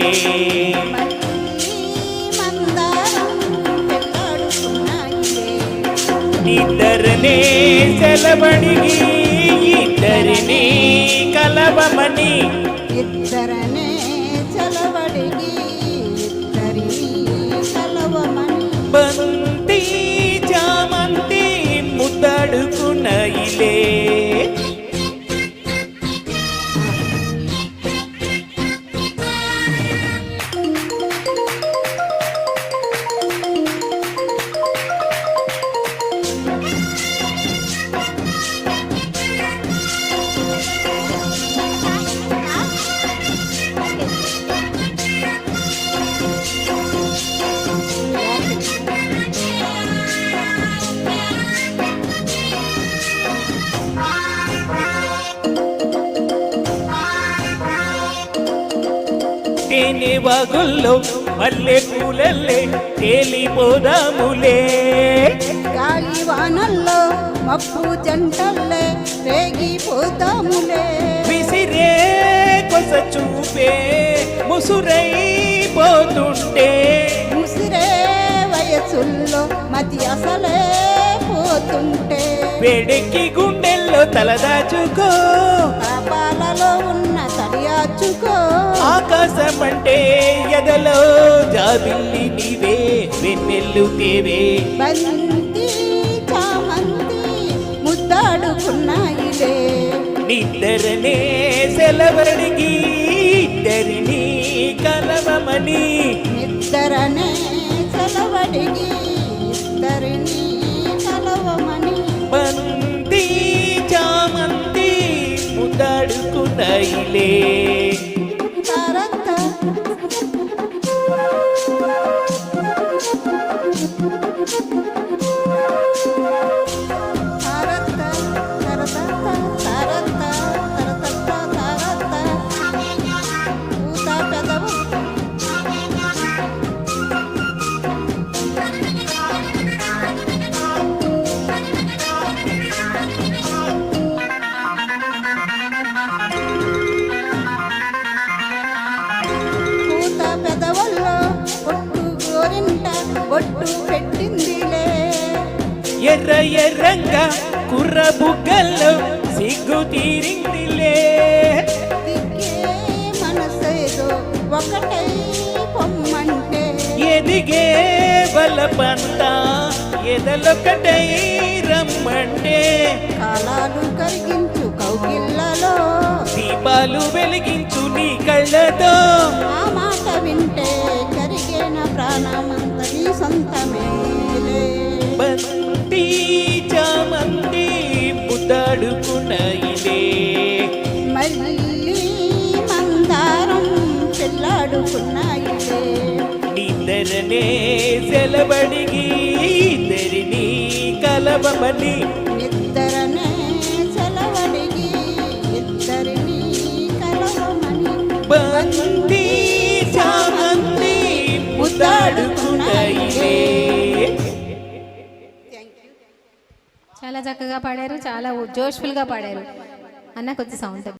ఇలే ఇద్దరనే సెలవడిగి ఇద్దరిని కలవమని ఇద్దరనే సెలవడిగి ఇద్దరిని కలవమని బంతి చామంతి ముద్దడుకున్న ఇలే తేనె వాగుల్లో మల్లె పూలల్లే తేలిపోదాములే గాలి వానల్లో మబ్బు జంటల్లే రేగిపోదాములే విసిరే కొస చూపే ముసురై పోతుంటే ముసిరే వయసుల్లో మతి అసలే పోతుంటే వేడెక్కి గుండెల్లో తలదాచుకో పాపాలలో ఉన్న తడియాచుకో ఆకాశమంటే ఎదలో జాబిల్లి నీవే వెన్నెల్లు తేవే బంతి చామంతి ముద్దాడుకున్నాయిలే నిద్దరనే సెలవడిగి ఇద్దరిని కలవమని నిద్దరనే సెలవడిగి ఇద్దరిని కలవమని బంతి చామంతి ముద్దాడుకున్న ఇలే బొట్టు పెట్టిందిలే ఎర్ర ఎర్రంగా కుర్ర బుగ్గల్లో సిగ్గు తీరిందిలే దిక్కే మనసేదో ఒకటై పొమ్మంటే ఎదిగే బలపంత ఎదలొకటై రమ్మంటే కాలాలు కరిగించు కౌగిళ్ళలో దీపాలు వెలిగించు నీ కళ్ళతో ఆ మాట వింటే కరిగేన ప్రాణమంత నీ సొంతమేలే బంతి చామంతి ముద్దాడుకున్న ఇలే మళ్ళీ మందారం పిల్లాడుకున్నాయిలే నిద్దరనే సెలవడిగి ఇద్దరిని కలవమని నిద్దరనే సెలవడిగి ఇద్దరిని కలవమని బంతి చామంతి ముద్దాడుకున్న ఇలే. చాలా చక్కగా పాడారు, చాలా జోష్ఫుల్గా పాడారు అన్న. కొద్ది సౌండ్